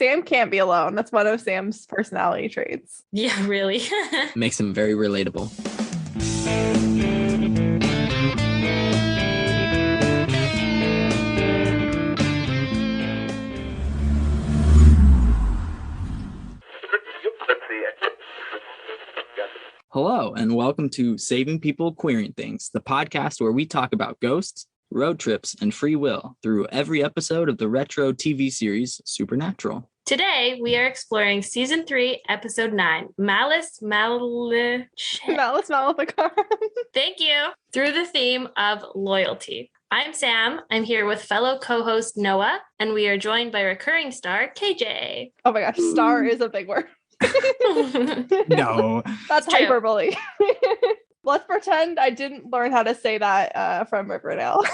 Sam can't be alone. That's one of Sam's personality traits. Yeah, really. Makes him very relatable. Hello, and welcome to Saving People Queering Things, the podcast where we talk about ghosts, road trips, and free will through every episode of the retro TV series Supernatural. Today, we are exploring Season 3, Episode 9, Malleus Maleficarum. Thank you. Through the theme of loyalty. I'm Sam. I'm here with fellow co-host Noah, and we are joined by recurring star KJ. Oh my gosh, star is a big word. No. That's hyperbole. Let's pretend I didn't learn how to say that from Riverdale.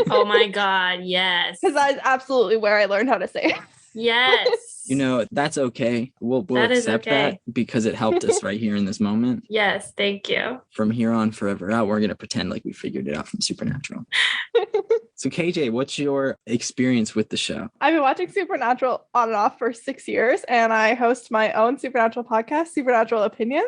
Oh my God, yes. Because that is absolutely where I learned how to say it. Yes. You know, that's okay. We'll That is accept okay. that because it helped us right here in this moment. Yes, thank you. From here on forever out, we're going to pretend like we figured it out from Supernatural. So KJ, what's your experience with the show? I've been watching Supernatural on and off for 6 years, and I host my own Supernatural podcast, Supernatural Opinions.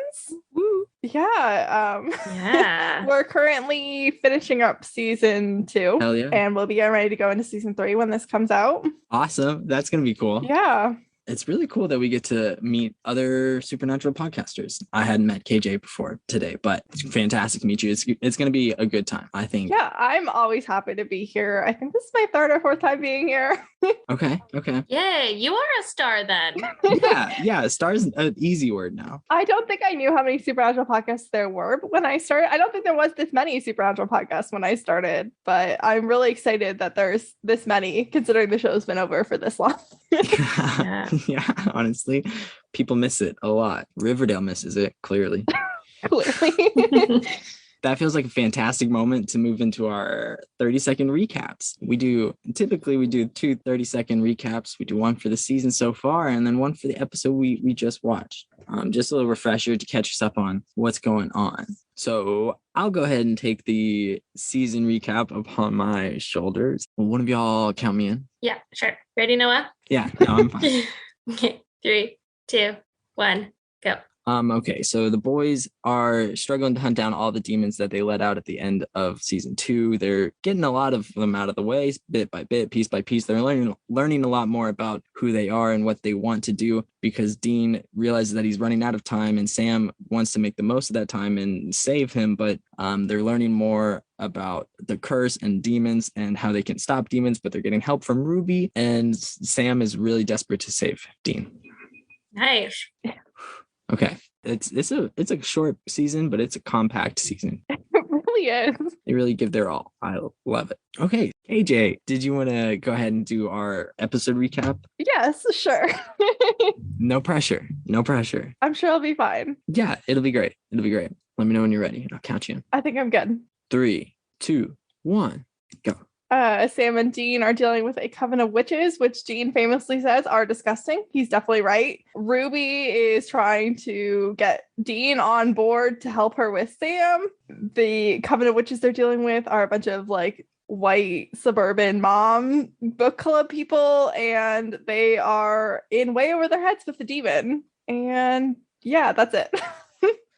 Woo. Yeah. Yeah. We're currently finishing up season 2. Hell yeah. And we'll be getting ready to go into season 3 when this comes out. Awesome. That's going to be cool. Yeah. It's really cool that we get to meet other Supernatural podcasters. I hadn't met KJ before today, but it's fantastic to meet you. It's going to be a good time, I think. Yeah, I'm always happy to be here. I think this is my 3rd or 4th time being here. Okay. Yay, you are a star then. Yeah. Star's an easy word now. I don't think I knew how many Supernatural podcasts there were when I started. I don't think there was this many Supernatural podcasts when I started, but I'm really excited that there's this many, considering the show's been over for this long. Yeah, honestly, people miss it a lot. Riverdale misses it, clearly. Clearly. That feels like a fantastic moment to move into our 30-second recaps. Typically we do 2 30-second recaps. We do one for the season so far and then one for the episode we just watched. Just a little refresher to catch us up on what's going on. So I'll go ahead and take the season recap upon my shoulders. Will one of y'all count me in? Yeah, sure. Ready, Noah? Yeah, no, I'm fine. Okay, 3, 2, 1, go. Okay, so the boys are struggling to hunt down all the demons that they let out at the end of season 2. They're getting a lot of them out of the way, bit by bit, piece by piece. They're learning a lot more about who they are and what they want to do, because Dean realizes that he's running out of time and Sam wants to make the most of that time and save him, but they're learning more about the curse and demons and how they can stop demons, but they're getting help from Ruby, and Sam is really desperate to save Dean. Nice. Okay, it's a short season, but it's a compact season. It really is. They really give their all. I love it. Okay, AJ, did you want to go ahead and do our episode recap? Yes, sure. No pressure. I'm sure I'll be fine. Yeah, it'll be great. Let me know when you're ready. I'll count you in. I think I'm good. 3, 2, 1, go. Sam and Dean are dealing with a coven of witches, which Dean famously says are disgusting. He's definitely right. Ruby is trying to get Dean on board to help her with Sam. The coven of witches they're dealing with are a bunch of like white suburban mom book club people, and they are in way over their heads with the demon. And yeah, that's it.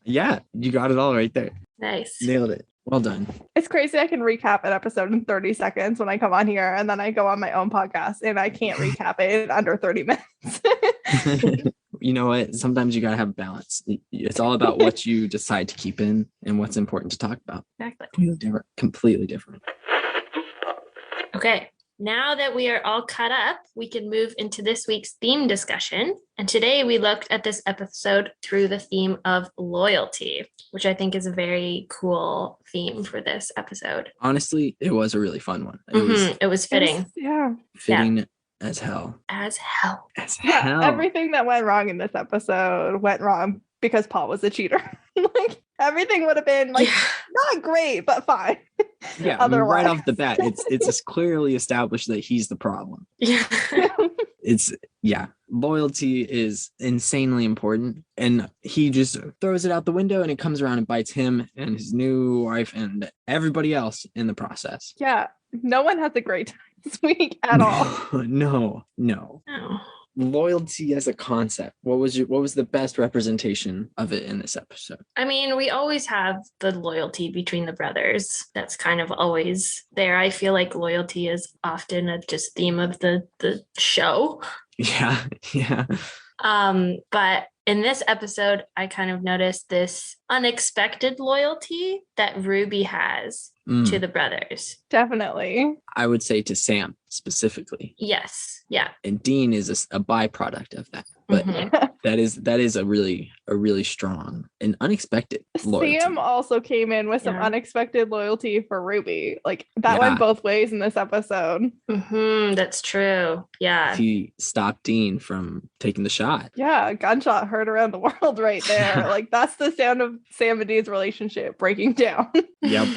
Yeah, you got it all right there. Nice. Nailed it. Well done. It's crazy. I can recap an episode in 30 seconds when I come on here, and then I go on my own podcast and I can't recap it in under 30 minutes. You know what? Sometimes you got to have balance. It's all about what you decide to keep in and what's important to talk about. Exactly. Completely different. Okay, now that we are all caught up, we can move into this week's theme discussion. And today we looked at this episode through the theme of loyalty, which I think is a very cool theme for this episode. Honestly, it was a really fun one. It was fitting. Fitting as hell. As hell. Everything that went wrong in this episode went wrong because Paul was a cheater. Like everything would have been like not great, but fine. Yeah, I mean, right off the bat, it's clearly established that he's the problem. Yeah. Loyalty is insanely important, and he just throws it out the window, and it comes around and bites him and his new wife and everybody else in the process. Yeah, no one has a great time this week at all. No. loyalty as a concept, what was the best representation of it in this episode? I mean, we always have the loyalty between the brothers. That's kind of always there. I feel like loyalty is often a just theme of the show. Yeah. But in this episode, I kind of noticed this unexpected loyalty that Ruby has to the brothers. Definitely. I would say to Sam specifically. Yes. Yeah. And Dean is a byproduct of that. But that is a really strong and unexpected loyalty. Sam also came in with some unexpected loyalty for Ruby. Like that went both ways in this episode. That's true. Yeah. He stopped Dean from taking the shot. Yeah, a gunshot heard around the world right there. Like that's the sound of Sam and Dean's relationship breaking down. Yep.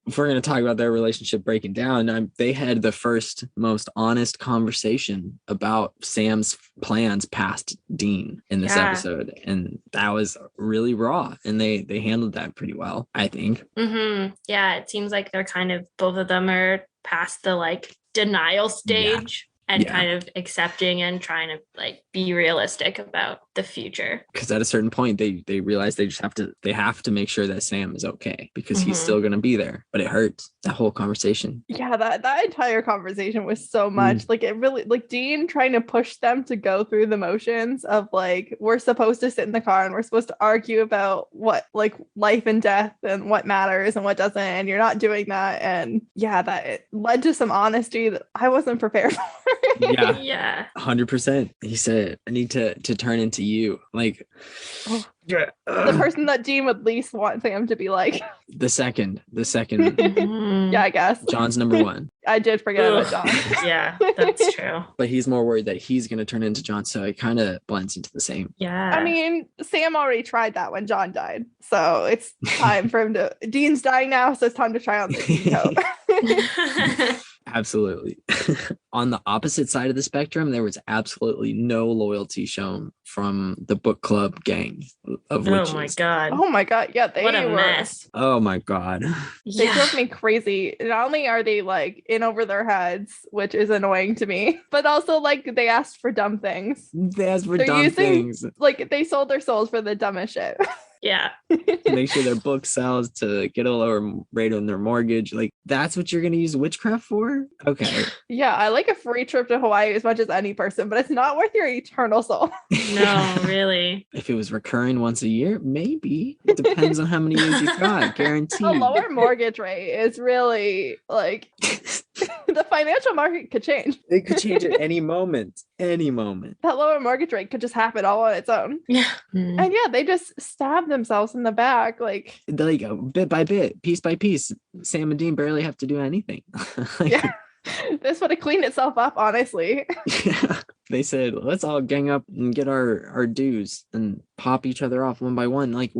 If we're going to talk about their relationship breaking down, they had the first most honest conversation about Sam's plans past Dean in this episode, and that was really raw, and they handled that pretty well, I think. Yeah, it seems like they're kind of, both of them are past the like denial stage. And kind of accepting and trying to like be realistic about the future. Because at a certain point, they realize they have to make sure that Sam is okay, because he's still going to be there. But it hurts, that whole conversation. Yeah, that entire conversation was so much. Like it really, like Dean trying to push them to go through the motions of like, we're supposed to sit in the car and we're supposed to argue about what like life and death and what matters and what doesn't. And you're not doing that. And that it led to some honesty that I wasn't prepared for. Yeah. 100%. He said, I need to turn into you. Like the person that Dean would least want Sam to be like. The second. Yeah, I guess. John's number one. I did forget about John. Yeah, that's true. But he's more worried that he's going to turn into John, so it kind of blends into the same. Yeah. I mean, Sam already tried that when John died. So it's time for him to... Dean's dying now, so it's time to try on the Dean coat. Absolutely. On the opposite side of the spectrum, there was absolutely no loyalty shown from the book club gang of witches. Oh my god. Yeah, they what a were mess. Oh my god. They drove me crazy. Not only are they like in over their heads, which is annoying to me, but also like they asked for dumb things. They're dumb things. Like they sold their souls for the dumbest shit. Yeah. To make sure their book sells, to get a lower rate on their mortgage. Like, that's what you're going to use witchcraft for? Okay. Yeah, I like a free trip to Hawaii as much as any person, but it's not worth your eternal soul. No, really. If it was recurring once a year, maybe. It depends on how many years you've got. Guaranteed. A lower mortgage rate is really like... The financial market could change. It could change at any moment. Any moment. That lower mortgage rate could just happen all on its own. Yeah. And they just stab themselves in the back. Like bit by bit, piece by piece. Sam and Dean barely have to do anything. This would have cleaned itself up, honestly. Yeah. They said, let's all gang up and get our dues and pop each other off one by one. Like,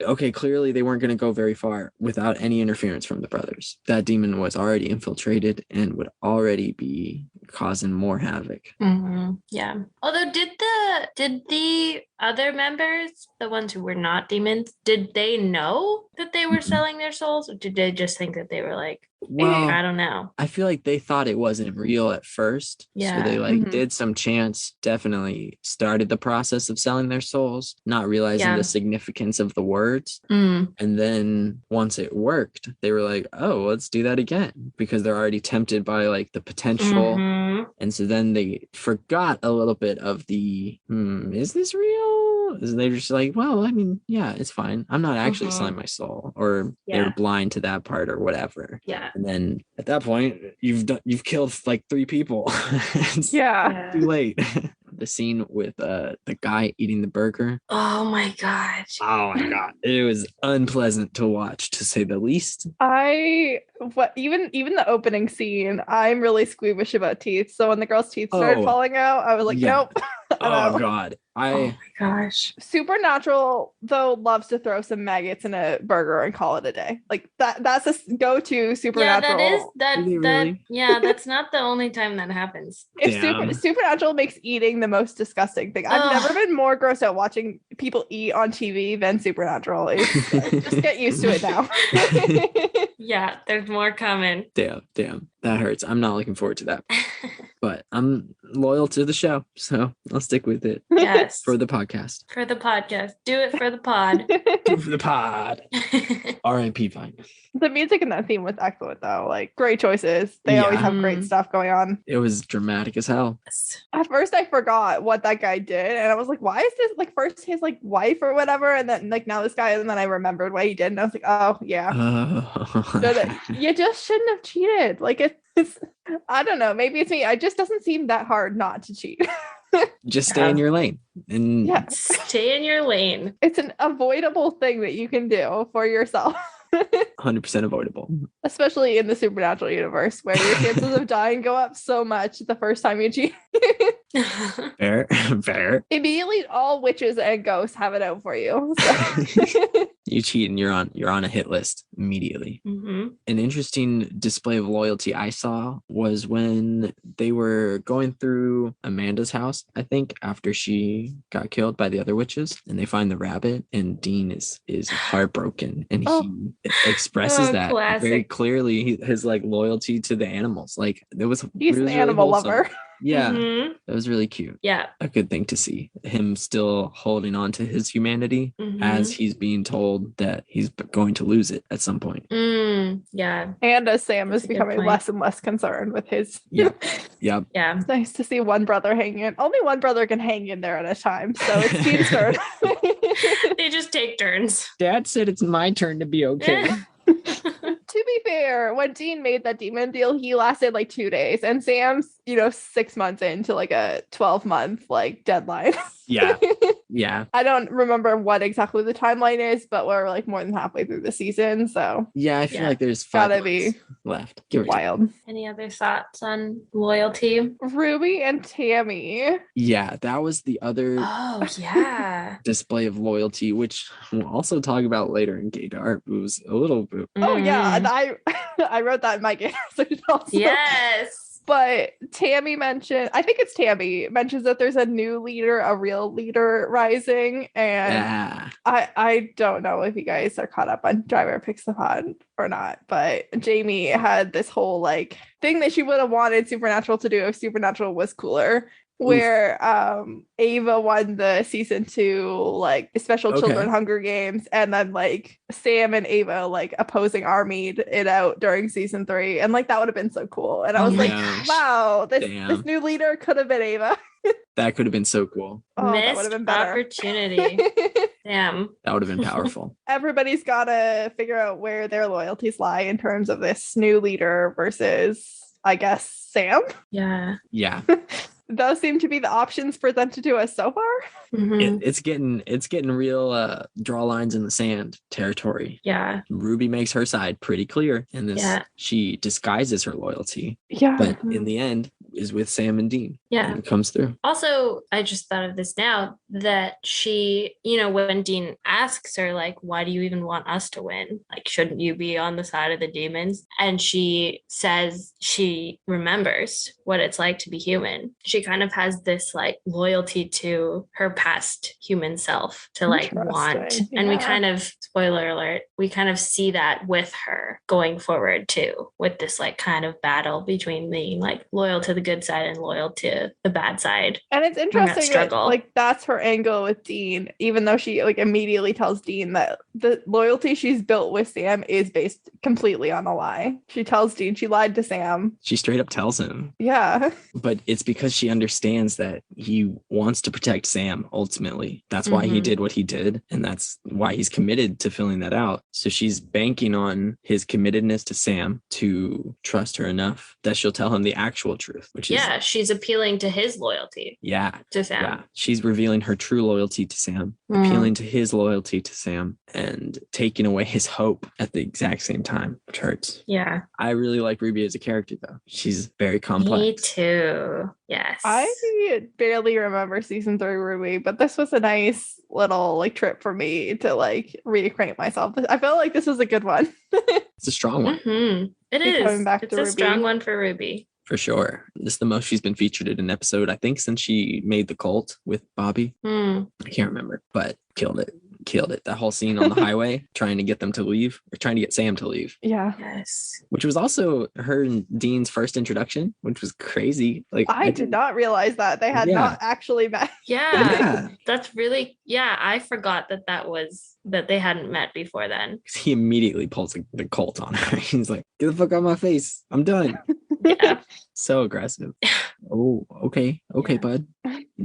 okay, clearly they weren't going to go very far without any interference from the brothers. That demon was already infiltrated and would already be causing more havoc. Yeah. Although did the other members, the ones who were not demons, did they know that they were selling their souls? Or did they just think that they were like, well, I don't know. I feel like they thought it wasn't real at first. Yeah. So they did some chants, definitely started the process of selling their souls, not realizing the significance of the words. And then once it worked, they were like, oh, let's do that again, because they're already tempted by like the potential. And so then they forgot a little bit of the, is this real? They're just like, well, I mean, yeah, it's fine. I'm not actually selling my soul, or they're blind to that part or whatever. Yeah. And then at that point, you've killed like 3 people. It's too late. The scene with the guy eating the burger. Oh my god. It was unpleasant to watch, to say the least. Even the opening scene, I'm really squeamish about teeth. So when the girl's teeth started falling out, I was like, nope. Oh god. Oh my gosh. Supernatural though loves to throw some maggots in a burger and call it a day. Like that's a go-to Supernatural. That's not the only time that happens. If Supernatural makes eating the most disgusting thing. I've never been more grossed out watching people eat on TV than Supernatural. Just get used to it now. Yeah, there's more coming. Damn. That hurts. I'm not looking forward to that. But I'm loyal to the show, so I'll stick with it Yes. for the podcast. For the podcast. Do it for the pod. Do it for the pod. R.I.P. Vine. The music in that theme was excellent, though. Like, great choices. They always Yeah. have great stuff going on. It was dramatic as hell. At first, I forgot what that guy did, and I was like, "Why is this like first his like wife or whatever?" And then like now this guy, and then I remembered what he did, and I was like, "Oh yeah, you just shouldn't have cheated." Like it's I don't know. Maybe it's me. It just doesn't seem that hard not to cheat. Just stay in your lane. And Yeah, Stay in your lane. it's an avoidable thing that you can do for yourself. 100% avoidable. Especially in the supernatural universe where your chances of dying go up so much the first time you cheat. Fair. Immediately all witches and ghosts have it out for you. So. You cheat and you're on a hit list immediately. Mm-hmm. An interesting display of loyalty I saw was when they were going through Amanda's house, I think, after she got killed by the other witches, and they find the rabbit, and Dean is heartbroken, and he expresses that classic. very clearly, his like loyalty to the animals. Like it was He's an really animal wholesome. lover. Yeah, Mhm. that was really cute. Yeah. A good thing to see him still holding on to his humanity Mhm. as he's being told that he's going to lose it at some point. Yeah. And as Sam That's is a good becoming point. less and less concerned with his. Yep. Yeah. It's nice to see one brother hang in. Only one brother can hang in there at a time. So it's Dean's turn. They just take turns. Dad said it's my turn to be okay. To be fair, when Dean made that demon deal, he lasted like 2 days. And Sam's, 6 months into like a 12-month like deadline. Yeah. Yeah. I don't remember what exactly the timeline is, but we're like more than halfway through the season. So Yeah, I feel Yeah. like there's 5 Gotta months left. Give or take. wild. Any other thoughts on loyalty? Ruby and Tammy. Yeah, that was the other Oh, yeah. display of loyalty, which we'll also talk about later in Gaydar. It was a little bit. Oh yeah, and Mm. I wrote that in my game section also. Yes. But Tammy mentioned, I think it's Tammy mentions that there's a new leader, a real leader rising, and Yeah. I don't know if you guys are caught up on Driver Picks the Pod or not, but Jamie had this whole like thing that she would have wanted Supernatural to do if Supernatural was cooler. Where Ava won the season 2 like special Okay. children Hunger Games, and then like Sam and Ava like opposing armied it out during season 3, and like that would have been so cool. And I Oh was my like, gosh. wow, this Damn. new leader could have been Ava. That could have been so cool. Oh, that would Missed have been better. opportunity. Damn. That would have been powerful. Everybody's got to figure out where their loyalties lie in terms of this new leader versus, I guess, Sam. Yeah. Yeah. Those seem to be the options presented to us so far. Mhm. It's getting real draw lines in the sand territory. Yeah. Ruby makes her side pretty clear in this. Yeah. She disguises her loyalty, Yeah. but in the end is with Sam and Dean. Yeah. And it comes through. Also, I just thought of this now that she, when Dean asks her, like, why do you even want us to win? Like, shouldn't you be on the side of the demons? And she says she remembers what it's like to be human. She kind of has this like loyalty to her past human self to like want. Interesting, And we yeah. kind of, spoiler alert, we kind of see that with her going forward too, with this like kind of battle between being like loyal to the good side and loyal to the bad side. And it's that interesting that struggle. like that's her angle with Dean, even though she like immediately tells Dean that the loyalty she's built with Sam is based completely on a lie. She tells Dean she lied to Sam. She straight up tells him, Yeah. but it's because she understands that he wants to protect Sam ultimately. That's why he Mhm. did what he did, and that's why he's committed to filling that out. So she's banking on his committedness to Sam to trust her enough that she'll tell him the actual truth, which is Yeah, she's appealing to his loyalty yeah. to Sam. Yeah, she's revealing her true loyalty to Sam, Mm. appealing to his loyalty to Sam, and taking away his hope at the exact same time, which hurts. Yeah. I really like Ruby as a character, though. She's very complex. Me too. Yes. I barely remember season 3 Ruby, but this was a nice little like trip for me to like reacquaint myself. I felt like this was a good one. It's a strong one, Mhm. It Keep is. coming back It's to a Ruby. strong one for Ruby. for sure. This is the most she's been featured in an episode, I think, since she made the cult with Bobby. Hmm. I can't remember, but killed it. killed it. That whole scene on the highway trying to get them to leave, or trying to get Sam to leave. Yeah. Yes. Which was also her and Dean's first introduction, which was crazy. Like I did not realize that they had not actually met. Yeah. That's really, I forgot that they hadn't met before then. He immediately pulls the Colt on her. He's like, get the fuck out of my face. I'm done. Yeah. So aggressive. Oh, okay, bud.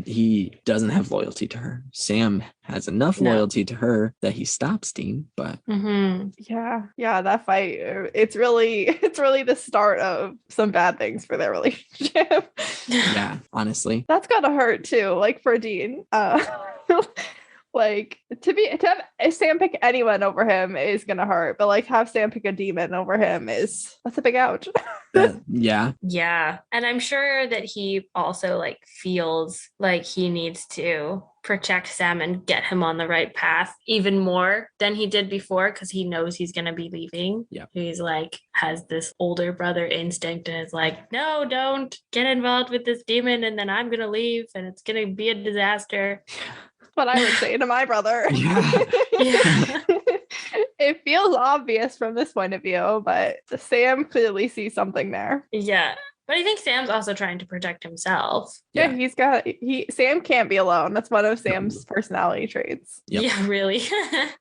He doesn't have loyalty to her. Sam has enough loyalty to her that he stops Dean, but yeah, that fight, it's really the start of some bad things for their relationship. Yeah, honestly, that's gotta hurt too, like for Dean. Like to have Sam pick anyone over him is gonna hurt, but like have Sam pick a demon over him that's a big ouch. Yeah. And I'm sure that he also like feels like he needs to protect Sam and get him on the right path even more than he did before, because he knows he's gonna be leaving. He's like has this older brother instinct and is like, no, don't get involved with this demon and then I'm gonna leave and it's gonna be a disaster. What I would say to my brother. It feels obvious from this point of view, but Sam clearly sees something there. Yeah. But I think Sam's also trying to protect himself. Yeah, Sam can't be alone. That's one of Sam's personality traits. Yeah, really.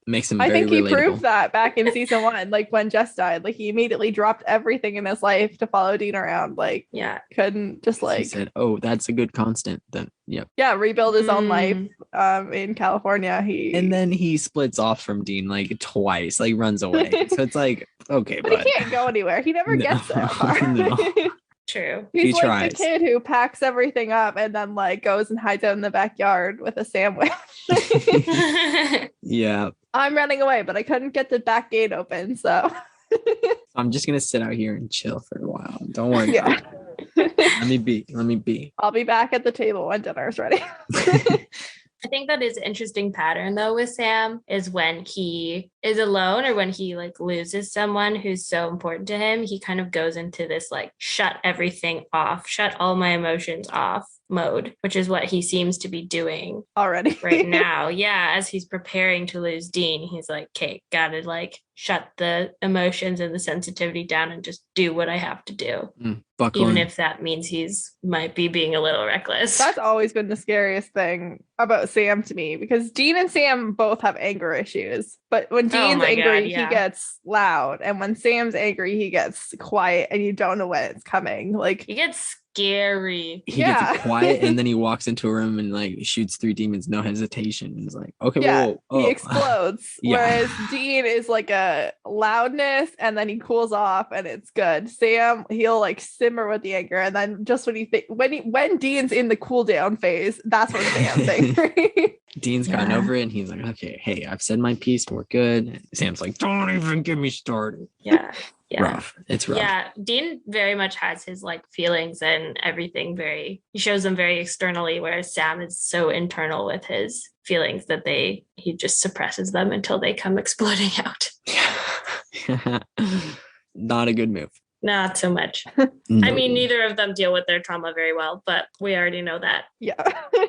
Makes him very relatable. I think he proved that back in season 1, like when Jess died, like he immediately dropped everything in his life to follow Dean around. Like, couldn't just like, he said, oh, that's a good constant. Then, rebuild his own life in California. And then he splits off from Dean like twice, like runs away. So it's like, okay, but he can't go anywhere. He never gets that far. True. He's he like tries. the kid who packs everything up and then like goes and hides out in the backyard with a sandwich. Yeah. I'm running away, but I couldn't get the back gate open, so I'm just gonna sit out here and chill for a while. Don't worry. Yeah. Let me be. I'll be back at the table when dinner's ready. I think that is an interesting pattern though with Sam is when he is alone or when he like loses someone who's so important to him, he kind of goes into this like shut everything off, shut all my emotions off mode, which is what he seems to be doing already right now. Yeah, as he's preparing to lose Dean, he's like, okay, gotta like shut the emotions and the sensitivity down and just do what I have to do. Even if that means he's might be being a little reckless. That's always been the scariest thing about Sam to me, because Dean and Sam both have anger issues, but when Dean's angry, he gets loud, and when Sam's angry, he gets quiet, and you don't know when it's coming. Like he gets scary. He gets quiet and then he walks into a room and like shoots 3 demons, no hesitation. He's like, okay, he explodes. Whereas Dean is like a loudness and then he cools off and it's good. Sam, he'll like simmer with the anger, and then just when Dean's in the cool down phase, that's when Sam's angry. Dean's gotten over it and he's like, okay, hey, I've said my piece, we're good. And Sam's like, don't even get me started. Rough. It's rough. Yeah, Dean very much has his like feelings and everything he shows them very externally, whereas Sam is so internal with his feelings that he just suppresses them until they come exploding out. Not a good move. Not so much. No. I mean, neither of them deal with their trauma very well, but we already know that. Yeah.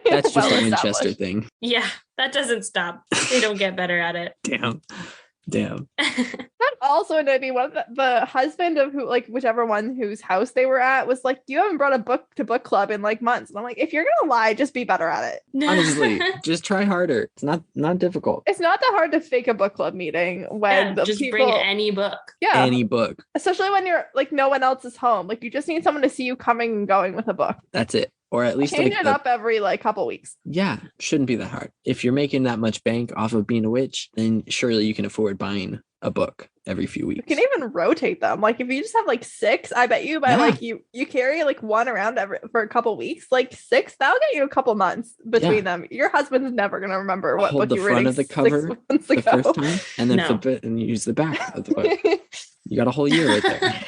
That's just a Winchester thing. Yeah, that doesn't stop. They don't get better at it. Damn. That also annoyed me. One of the husband of whichever one whose house they were at was like, you haven't brought a book to book club in like months. And I'm like, if you're gonna lie, just be better at it. Honestly, just try harder. It's not difficult. It's not that hard to fake a book club meeting when bring any book. Yeah, any book. Especially when you're like no one else is home. Like you just need someone to see you coming and going with a book. That's it. Or at least change it up every like couple weeks. Yeah, shouldn't be that hard. If you're making that much bank off of being a witch, then surely you can afford buying a book every few weeks. You can even rotate them. Like if you just have like 6, I bet you like you carry like one around for a couple weeks, like 6, that'll get you a couple months between them. Your husband's never gonna remember what book you were reading the cover the first time and then flip it and use the back of the book. You got a whole year right there.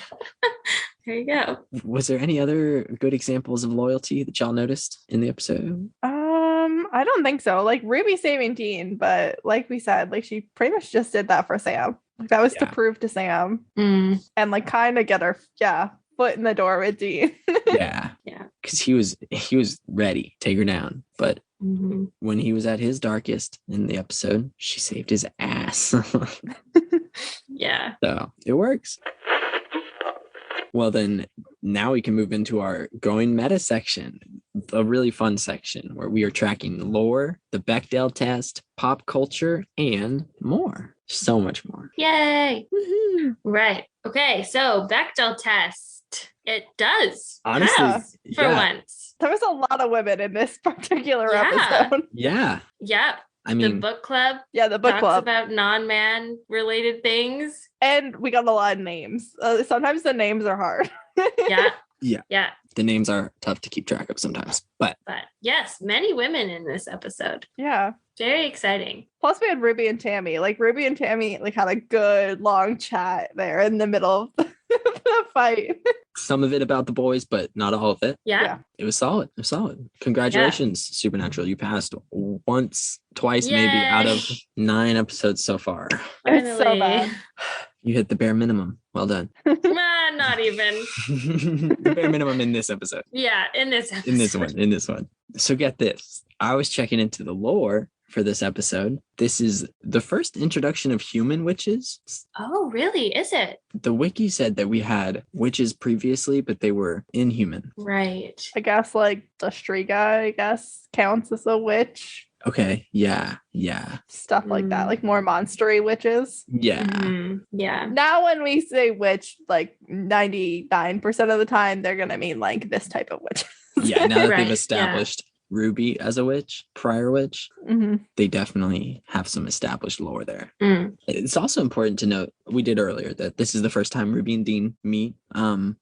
There you go. Was there any other good examples of loyalty that y'all noticed in the episode? I don't think so. Like Ruby saving Dean, but like we said, like she pretty much just did that for Sam. Like that was to prove to Sam and like kind of get her foot in the door with Dean. Yeah. Because he was ready, take her down, but Mhm. When he was at his darkest in the episode, she saved his ass. Yeah. So it works. Well, then now we can move into our going meta section, a really fun section where we are tracking lore, the Bechdel test, pop culture, and more. So much more. Yay. Woohoo. Right. Okay. So Bechdel test. It does. Honestly, pass for yeah. once. There was a lot of women in this particular Yeah. episode. Yeah. Yep. I The mean, book club Yeah, the book talks club. about non-man related things. And we got a lot of names. Sometimes the names are hard. Yeah. Yeah. Yeah. the names are tough to keep track of sometimes, but yes, many women in this episode. Yeah. Very exciting. Plus we had Ruby and Tammy. Like Ruby and Tammy like had a good long chat there in the middle of the fight. some of it about the boys, but not all of it. Yeah. It was solid. It was solid. Congratulations, Supernatural. You passed once, twice, maybe Yay. out of 9 episodes so far. It's so Finally. bad. You hit the bare minimum. Well done. Not even. The bare minimum in this episode. Yeah, in this episode. In this one. So get this. I was checking into the lore for this episode. This is the first introduction of human witches. Oh, really? Is it? The wiki said that we had witches previously, but they were inhuman. Right. I guess like the Striga, I guess, counts as a witch. Okay. Yeah. Stuff like that. Mm. Like more monstery witches. Yeah. Mhm. Yeah. Now when we say witch, like 99% of the time, they're gonna mean like this type of witch. Yeah. Now that Right, they've yeah. established Ruby as a witch, prior witch, Mhm. they definitely have some established lore there. Mm. It's also important to note, we did earlier, that this is the first time Ruby and Dean meet.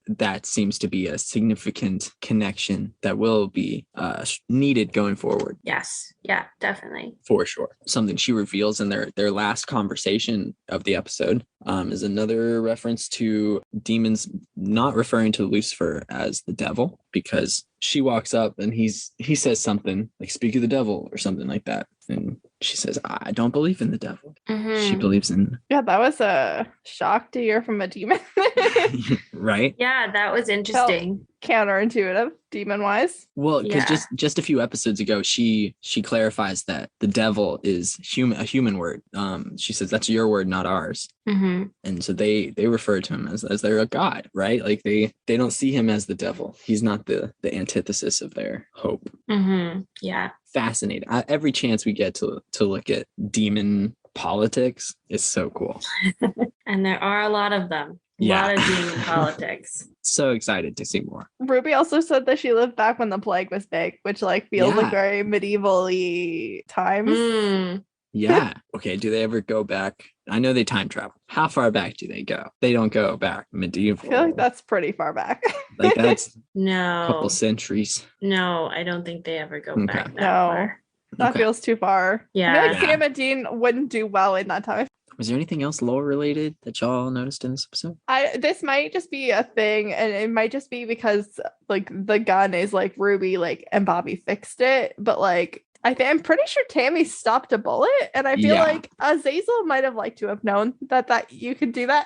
That seems to be a significant connection that will be needed going forward. Yes. Yeah, definitely. For sure. Something she reveals in their last conversation of the episode is another reference to demons not referring to Lucifer as the devil, because she walks up and he says something like, "Speak of the devil," or something like that. And she says, "I don't believe in the devil." She Mhm. believes in, Yeah, that was a shock to hear from a demon. right? Yeah, that was interesting. Counterintuitive, demon wise. Well, because Yeah. just a few episodes ago, she clarifies that the devil is a human word. She says that's your word, not ours. Hmm. And so they refer to him as they're a god, right? Like they don't see him as the devil. He's not the antithesis of their hope. Hmm. Yeah. Fascinating. Every chance we get to look at demon politics is so cool. And there are a lot of them. Yeah. A lot of demon politics. So excited to see more. Ruby also said that she lived back when the plague was big, which like feels Yeah. like very medieval-y times. Mm. Yeah. Okay. Do they ever go back? I know they time travel. How far back do they go? They don't go back I medieval. feel like that's pretty far back. Like that's a No. couple centuries. No, I don't think they ever go Okay. back that No. far. That Okay. feels too far. I feel Yeah. like Sam and Dean wouldn't do well in that time. Was there anything else lore related that y'all noticed in this episode? This might just be a thing, and it might just be because like the gun is like Ruby, like, and Bobby fixed it, but like I'm pretty sure Tammy stopped a bullet, and I feel Yeah. like Azazel might have liked to have known that you could do that.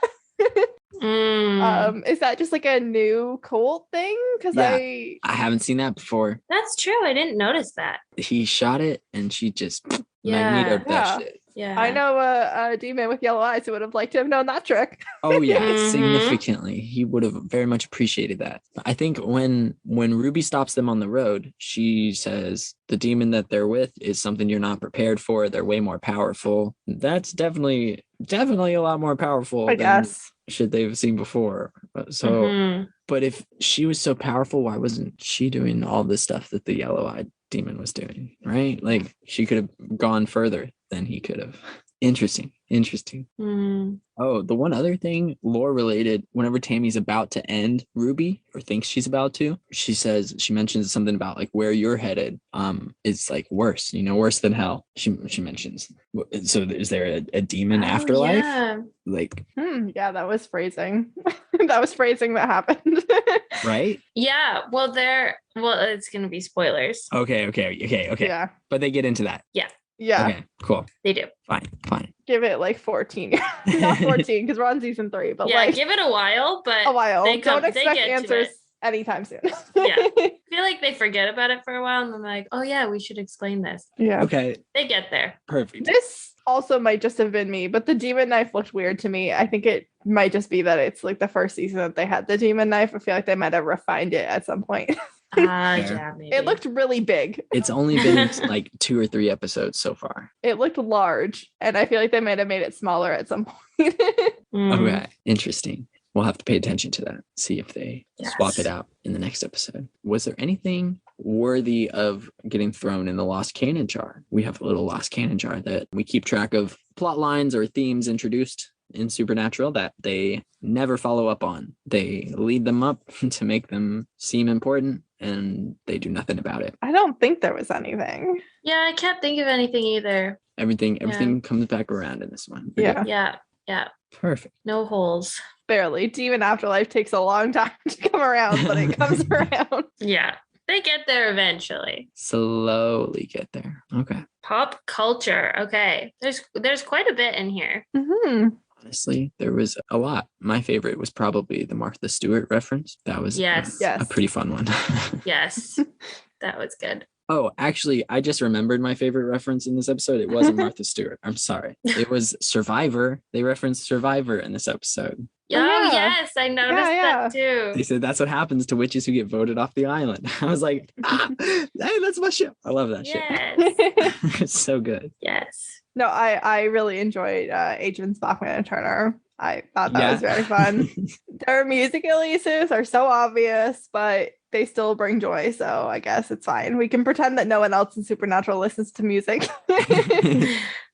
Mm. Is that just like a new cult thing? Because Yeah. I I haven't seen that before. That's true. I didn't notice that. He shot it and she just Yeah. magnetoed that Yeah. shit. Yeah. know a demon with yellow eyes who would have liked to have known that trick. Oh yeah, Mhm. significantly. He would have very much appreciated that. I think when Ruby stops them on the road, she says the demon that they're with is something you're not prepared for. They're way more powerful. That's definitely a lot more powerful I than guess. shit they've seen before. So, Mhm. but if she was so powerful, why wasn't she doing all the stuff that the yellow-eyed demon was doing? Right? Like she could have gone further than he could have. Interesting. Mm. Oh, the one other thing, lore related, whenever Tammy's about to end Ruby or thinks she's about to, she mentions something about like where you're headed. It's like worse, worse than hell. She mentions. So is there a demon Oh, afterlife? yeah. Like, Yeah, that was phrasing. That was phrasing that happened. right? Yeah. Well, it's going to be spoilers. Okay. Yeah. But they get into that. Yeah. Okay, cool. They do. Fine. Give it like 14. Not 14 because we're on season 3, but Yeah. like Give it a while, but a while. They Don't get expect to answers. it. anytime soon. Yeah. I feel like they forget about it for a while and then like, oh yeah, we should explain this. Yeah. Okay, They get there. perfect. This also might just have been me, but the demon knife looked weird to me. I think it might just be that it's like the first season that they had the demon knife. I feel like they might have refined it at some point. Yeah, maybe. It looked really big. It's only been like 2 or 3 episodes so far. It looked large, and I feel like they might have made it smaller at some point. Okay, interesting. We'll have to pay attention to that. See if they swap it Yes. out in the next episode. Was there anything worthy of getting thrown in the Lost Cannon jar? We have a little Lost Cannon jar that we keep track of plot lines or themes introduced in Supernatural that they never follow up on. They lead them up to make them seem important, and they do nothing about it. I don't think there was anything. Yeah, I can't think of anything either. Everything comes back around in this one. We're Yeah. good. Yeah. Perfect. No holes. Barely. Demon Afterlife takes a long time to come around, but it comes around. Yeah. They get there eventually. Slowly get there. Okay. Pop culture. Okay. There's quite a bit in here. Mm-hmm. Honestly, there was a lot. My favorite was probably the Martha Stewart reference. That was Yes. Yes. a pretty fun one. Yes. That was good. Oh, actually, I just remembered my favorite reference in this episode. It wasn't Martha Stewart. I'm sorry. It was Survivor. They referenced Survivor in this episode. Oh, yeah. yes. I noticed that They too. said that's what happens to witches who get voted off the island. I was like, hey, that's my shit. I love that Yes. shit. It's so good. Yes. No, I really enjoyed Agents Bachman and Turner. I thought that Yeah. was very fun. Their music releases are so obvious, but they still bring joy. So I guess it's fine. We can pretend that no one else in Supernatural listens to music.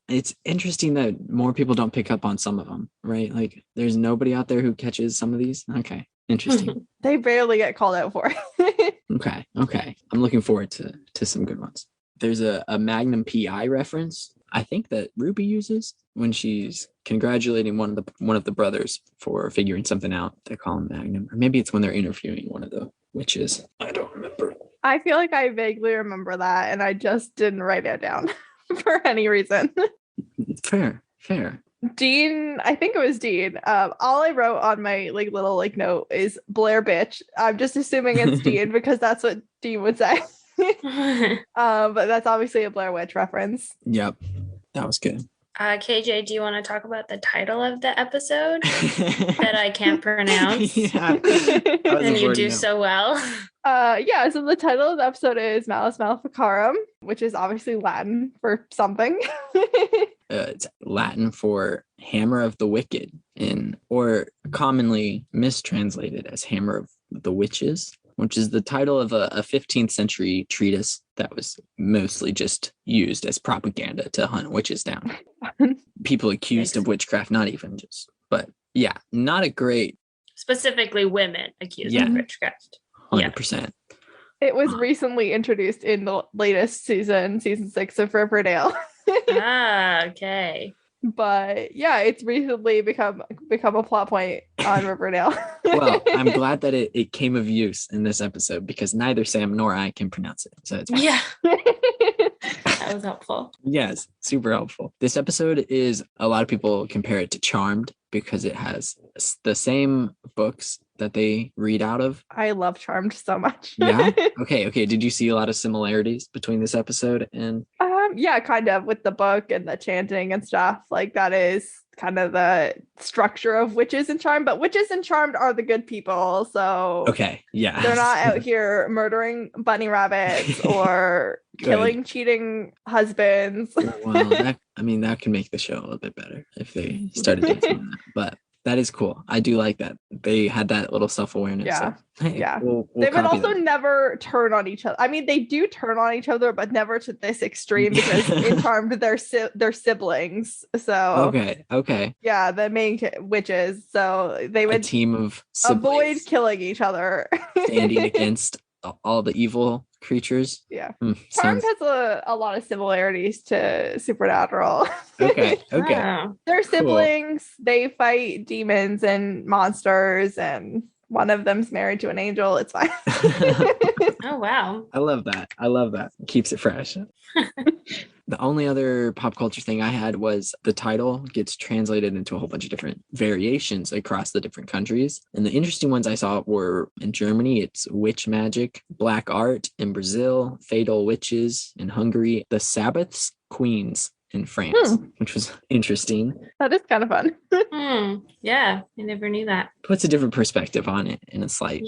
It's interesting that more people don't pick up on some of them, right? Like there's nobody out there who catches some of these. Okay. Interesting. They barely get called out for. Okay. I'm looking forward to some good ones. There's a Magnum PI reference I think that Ruby uses when she's congratulating one of the brothers for figuring something out. They call him Magnum, or maybe it's when they're interviewing one of the witches. I don't remember. I feel like I vaguely remember that, and I just didn't write it down for any reason. Fair. Dean, I think it was Dean. All I wrote on my little note is Blair bitch. I'm just assuming it's Dean because that's what Dean would say. But that's obviously a Blair Witch reference. Yep, that was good. KJ, do you want to talk about the title of the episode that I can't pronounce? Yeah, And you do so well. Yeah, so the title of the episode is Malleus Maleficarum, which is obviously Latin for something. It's Latin for hammer of the wicked, or commonly mistranslated as hammer of the witches, which is the title of a 15th century treatise that was mostly just used as propaganda to hunt witches down. People accused of witchcraft, not even just, but yeah, not a great Specifically women accused Yeah. of witchcraft. 100%. It was recently introduced in the latest season 6 of Riverdale. Okay. But yeah, it's recently become a plot point on Riverdale. Well, I'm glad that it came of use in this episode because neither Sam nor I can pronounce it. So it's fine. Yeah, that was helpful. Yes, super helpful. This episode is, a lot of people compare it to Charmed because it has the same books that they read out of. I love Charmed so much. Yeah. Okay. Did you see a lot of similarities between this episode and Yeah, kind of with the book and the chanting and stuff. Like that is kind of the structure of Witches and Charmed, but Witches and Charmed are the good people. So okay, yeah. they're not out here murdering bunny rabbits or killing cheating husbands. Well, that can make the show a little bit better if they started doing some of that. But that is cool. I do like that. They had that little self-awareness. Yeah. So, hey, Yeah. we'll They would copy also that. never turn on each other. I mean, they do turn on each other, but never to this extreme because in Charmed they're siblings. So Okay. yeah, the main witches. So they A would team of avoid siblings killing each other. standing against all the evil creatures. Yeah. Sounds Charmed has a lot of similarities to Supernatural. okay. Oh. They're siblings. They fight demons and monsters, and one of them's married to an angel. It's fine. Oh, wow. I love that. Keeps it fresh. The only other pop culture thing I had was the title gets translated into a whole bunch of different variations across the different countries. And the interesting ones I saw were in Germany, it's Witch Magic, Black Art in Brazil, Fatal Witches in Hungary, The Sabbath's Queens in France, which was interesting. That is kind of fun. Yeah, I never knew that. Puts a different perspective on it in a slight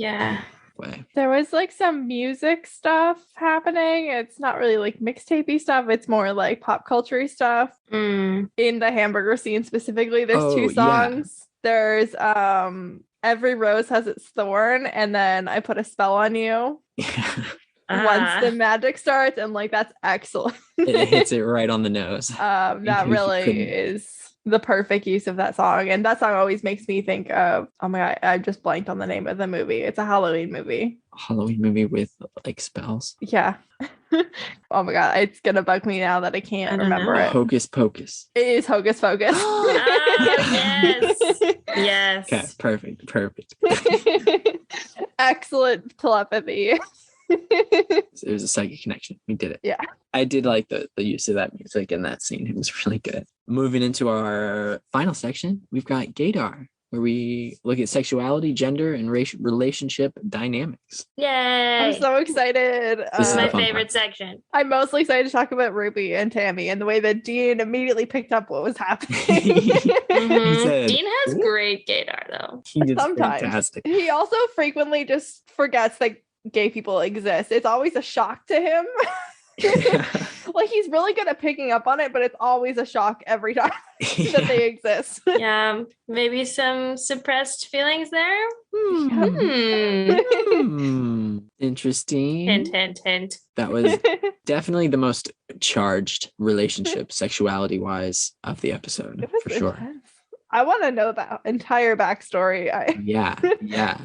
way. There was like some music stuff happening. It's not really like mixtapey stuff. It's more like pop culture stuff. In the hamburger scene specifically, there's two songs. There's Every Rose Has Its Thorn, and then I Put a Spell on You. Once the magic starts, and like that's excellent. It hits it right on the nose. That really is the perfect use of that song. And that song always makes me think of, oh my God, I just blanked on the name of the movie. It's a Halloween movie. Halloween movie with like spells. Yeah. Oh my God, it's gonna bug me now that I can't remember it. Hocus Pocus. It is Hocus Pocus. Yes. Okay, perfect. Excellent telepathy. It was a psychic connection. We did it. Yeah. I did like the use of that music in that scene. It was really good. Moving into our final section, we've got Gaydar, where we look at sexuality, gender, and relationship dynamics. Yay! I'm so excited. This is my favorite section. I'm mostly excited to talk about Ruby and Tammy and the way that Dean immediately picked up what was happening. Dean has great gaydar, though. He did Sometimes. Fantastic. He also frequently just forgets that gay people exist. It's always a shock to him. Like he's really good at picking up on it, but it's always a shock every time that they exist. Yeah, maybe some suppressed feelings there. Interesting. Hint. That was definitely the most charged relationship, sexuality-wise, of the episode, for sure. Intense. I want to know that entire backstory. Yeah.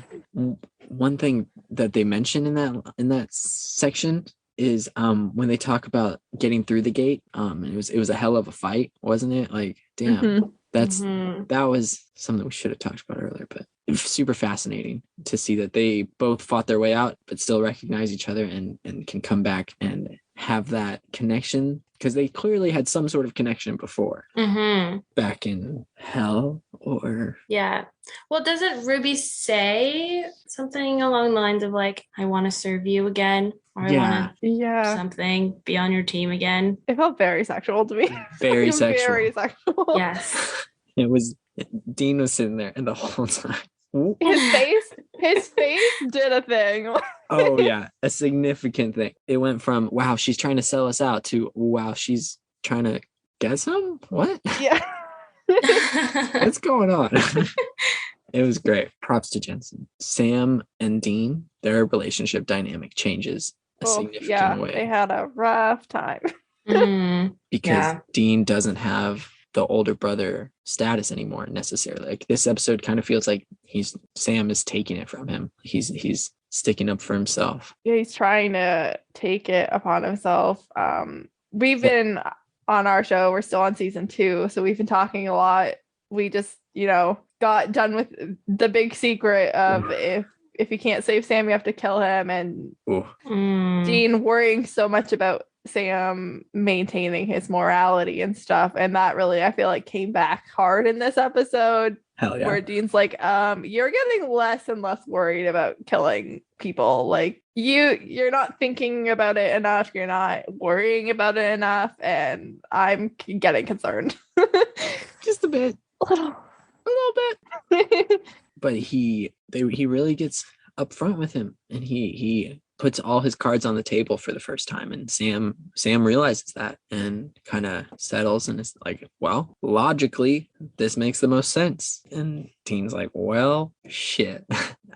One thing that they mention in that section is when they talk about getting through the gate. It was a hell of a fight, wasn't it? Like, damn, that was something we should have talked about earlier, but it was super fascinating to see that they both fought their way out, but still recognize each other and can come back and have that connection, because they clearly had some sort of connection before back in hell. Or well, doesn't Ruby say something along the lines of like, I want to serve you again, or I want to something, be on your team again? It felt very sexual to me. Very sexual. Very sexual. Yes. It was. Dean was sitting there and the whole time his face did a thing. Oh yeah, a significant thing. It went from, wow, she's trying to sell us out, to, wow, she's trying to get some? What? Yeah. What's going on? It was great. Props to Jensen. Sam and Dean, their relationship dynamic changes a significant way. They had a rough time. Because Dean doesn't have the older brother status anymore necessarily. Like, this episode kind of feels like Sam is taking it from him. He's sticking up for himself. Yeah, he's trying to take it upon himself. We've been on our show, we're still on season 2, so we've been talking a lot. We just, got done with the big secret of if you can't save Sam, you have to kill him. And Dean worrying so much about Sam maintaining his morality and stuff, and that really, I feel like, came back hard in this episode. Hell yeah. Where Dean's like, you're getting less and less worried about killing people. Like, you're not thinking about it enough, you're not worrying about it enough, and I'm getting concerned. Just a bit. A little bit. But he really gets upfront with him, and he puts all his cards on the table for the first time, and Sam realizes that and kind of settles and is like, well, logically this makes the most sense. And Dean's like, well, shit,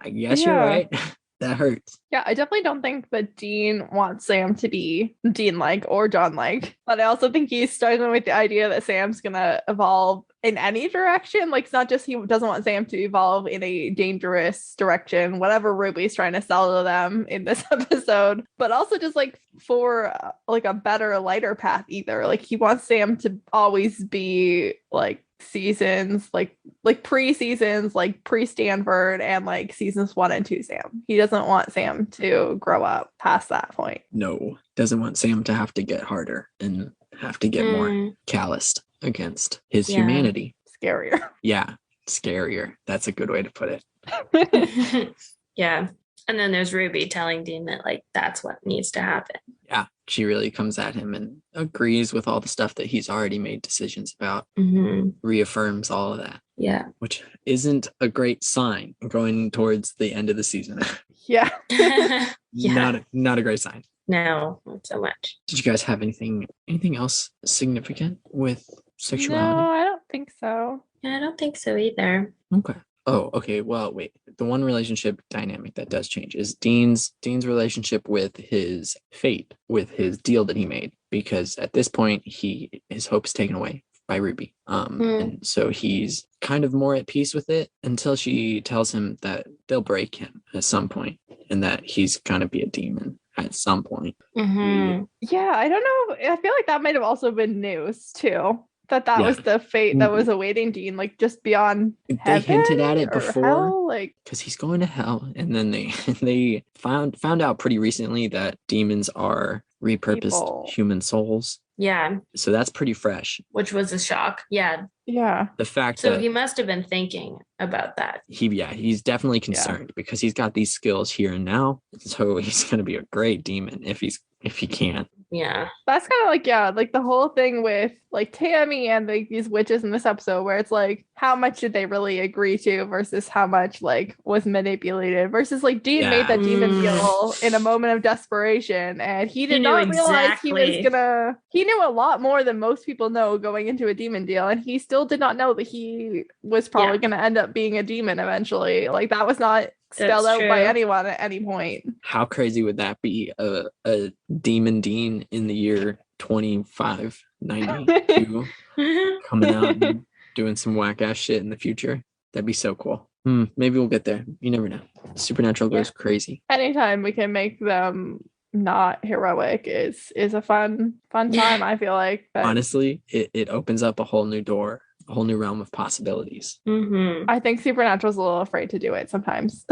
I guess you're right. That hurts. Yeah, I definitely don't think that Dean wants Sam to be Dean-like or John-like, but I also think he's struggling with the idea that Sam's gonna evolve in any direction. Like, it's not just he doesn't want Sam to evolve in a dangerous direction, whatever Ruby's trying to sell to them in this episode, but also just like for like a better, lighter path either. Like, he wants Sam to always be like seasons, like pre-seasons, like pre-Stanford, and like seasons 1 and 2 Sam. He doesn't want Sam to grow up past that point. No, doesn't want Sam to have to get harder and have to get more calloused against his humanity. Scarier. Yeah, scarier. That's a good way to put it. Yeah. And then there's Ruby telling Dean that like that's what needs to happen. Yeah, she really comes at him and agrees with all the stuff that he's already made decisions about, reaffirms all of that. Yeah. Which isn't a great sign going towards the end of the season. Yeah. Not a great sign. No, not so much. Did you guys have anything else significant with sexuality? No, I don't think so. Yeah, I don't think so either. Okay. Oh, okay. Well, wait. The one relationship dynamic that does change is Dean's relationship with his fate, with his deal that he made, because at this point his hope is taken away by Ruby. And so he's kind of more at peace with it until she tells him that they'll break him at some point and that he's gonna be a demon at some point. Yeah, I don't know. I feel like that might have also been news too. That was the fate that was awaiting Dean, like just beyond they hinted at it before, hell, like because he's going to hell, and then they found out pretty recently that demons are repurposed human souls. Yeah. So that's pretty fresh. Which was a shock. Yeah. Yeah. The fact so that he must have been thinking about that. He's definitely concerned because he's got these skills here and now. So he's gonna be a great demon if he can. Yeah. That's kind of like the whole thing with like Tammy and like these witches in this episode where it's like how much did they really agree to versus how much like was manipulated versus like Dean made that demon deal in a moment of desperation and he did not realize he knew a lot more than most people know going into a demon deal and he still did not know that he was probably going to end up being a demon eventually. Like that was not spelled out by anyone at any point. How crazy would that be? A demon Dean in the year 2592 coming out and doing some whack ass shit in the future. That'd be so cool. Maybe we'll get there. You never know. Supernatural goes crazy. Anytime we can make them not heroic is a fun time, I feel like. But honestly, it opens up a whole new door, a whole new realm of possibilities. I think Supernatural's a little afraid to do it sometimes.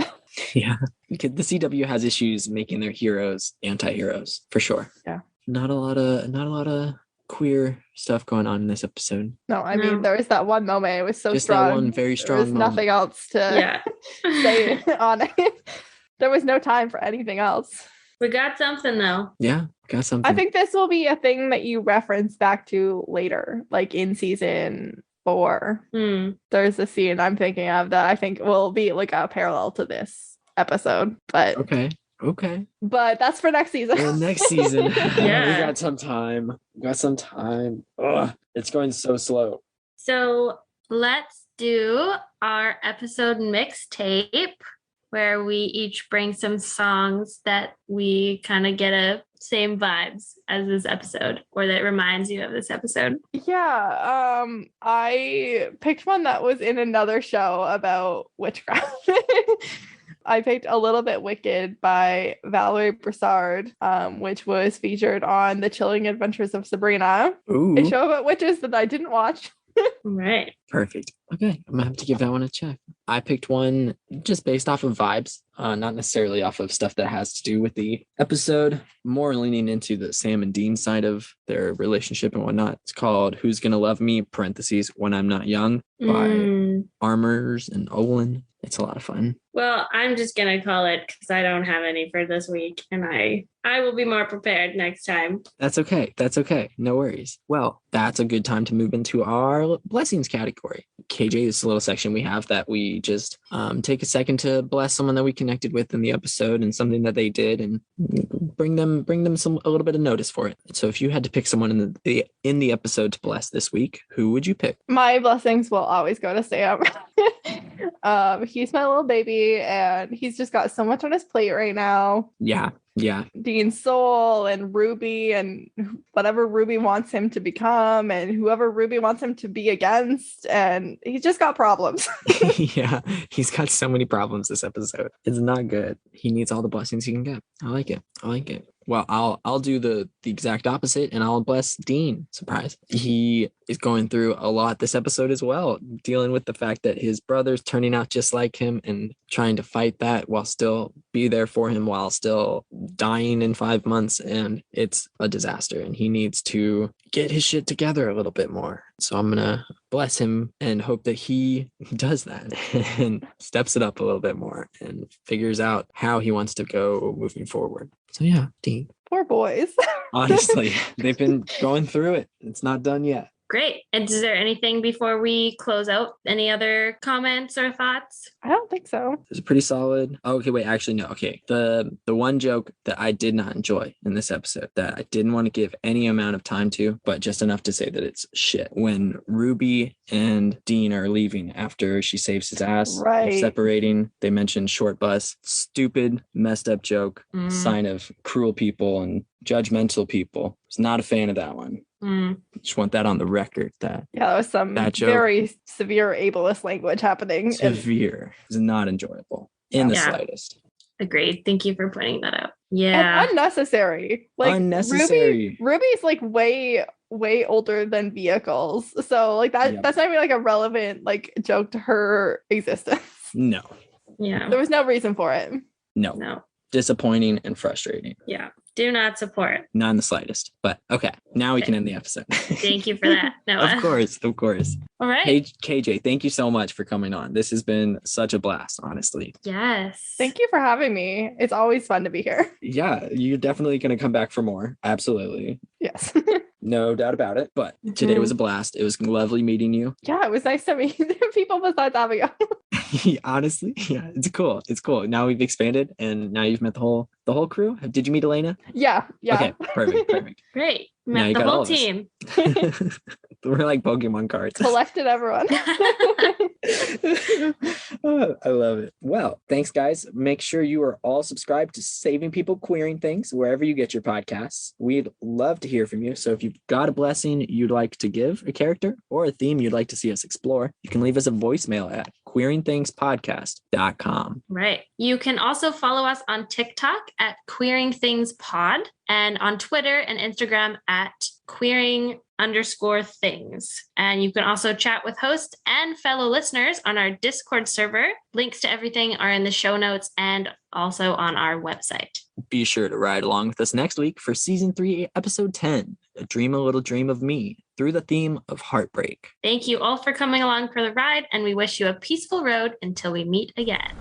Yeah, because the CW has issues making their heroes anti-heroes for sure. Yeah, not a lot of queer stuff going on in this episode. No, I mean there was that one moment. It was so just strong. That one very strong. There was nothing else to say on it. There was no time for anything else. We got something though. Yeah, got something. I think this will be a thing that you reference back to later, like in season 4. There's a scene I'm thinking of that I think will be like a parallel to this episode. But okay. But that's for next season. Well, next season. We got some time. Ugh, it's going so slow. So let's do our episode mixtape, where we each bring some songs that we kind of get a same vibes as this episode, or that reminds you of this episode. Yeah, I picked one that was in another show about witchcraft. I picked A Little Bit Wicked by Valerie Broussard, which was featured on The Chilling Adventures of Sabrina, a show about witches that I didn't watch. Right. Perfect. Okay, I'm gonna have to give that one a check. I picked one just based off of vibes, not necessarily off of stuff that has to do with the episode, more leaning into the Sam and Dean side of their relationship and whatnot. It's called Who's Gonna Love Me, parentheses, When I'm Not Young, by Armors and Olin. It's a lot of fun. Well, I'm just going to call it because I don't have any for this week, and I will be more prepared next time. That's okay. No worries. Well, that's a good time to move into our blessings category. KJ, this little section we have that we just take a second to bless someone that we connected with in the episode and something that they did and bring them a little bit of notice for it. So if you had to pick someone in the episode to bless this week, who would you pick? My blessings will always go to Sam. He's my little baby and he's just got so much on his plate right now. Yeah. Dean's soul and Ruby and whatever Ruby wants him to become and whoever Ruby wants him to be against, and he's just got problems. Yeah, he's got so many problems this episode. It's not good. He needs all the blessings he can get. I like it. Well, I'll do the exact opposite, and I'll bless Dean. Surprise. He is going through a lot this episode as well, dealing with the fact that his brother's turning out just like him and trying to fight that while still be there for him while still dying in 5 months. And it's a disaster, and he needs to get his shit together a little bit more. So I'm gonna bless him and hope that he does that and steps it up a little bit more and figures out how he wants to go moving forward. So yeah, Dean. Poor boys. Honestly, they've been going through it. It's not done yet. Great. And is there anything before we close out? Any other comments or thoughts? I don't think so. It's pretty solid. Oh, okay, wait, actually, no. Okay. The one joke that I did not enjoy in this episode that I didn't want to give any amount of time to, but just enough to say that it's shit. When Ruby and Dean are leaving after she saves his ass, Right. separating, they mention short bus. Stupid, messed up joke. Sign of cruel people and judgmental people. Was not a fan of that one. Just want that on the record. That was some very severe ableist language happening. Severe. It's not enjoyable in the slightest. Agreed. Thank you for pointing that out. Yeah. And unnecessary. Like unnecessary. Ruby's like way older than Vehicles. So like that's not even like a relevant like joke to her existence. No. Yeah. There was no reason for it. No. Disappointing and frustrating. Yeah. Do not support. Not in the slightest. But okay, now we can end the episode. Thank you for that, Noah. Of course. All right. Hey, KJ, thank you so much for coming on. This has been such a blast, honestly. Yes. Thank you for having me. It's always fun to be here. Yeah, you're definitely going to come back for more. Absolutely. Yes. No doubt about it. But today was a blast. It was lovely meeting you. Yeah, it was nice to meet people besides Abigail. Honestly, yeah, it's cool. It's cool. Now we've expanded, and now you've met the whole crew. Did you meet Elena? Yeah. Okay, perfect. Great. Met the whole team. We're like Pokemon cards. Collected everyone. Oh, I love it. Well, thanks, guys. Make sure you are all subscribed to Saving People Queering Things wherever you get your podcasts. We'd love to hear from you. So if you've got a blessing you'd like to give a character or a theme you'd like to see us explore, you can leave us a voicemail at queeringthingspodcast.com. Right. You can also follow us on TikTok at Queering Things Pod and on Twitter and Instagram at queering_things. And you can also chat with hosts and fellow listeners on our Discord server. Links to everything are in the show notes and also on our website. Be sure to ride along with us next week for Season 3, Episode 10, A Dream a Little Dream of Me, through the theme of heartbreak. Thank you all for coming along for the ride, and we wish you a peaceful road until we meet again.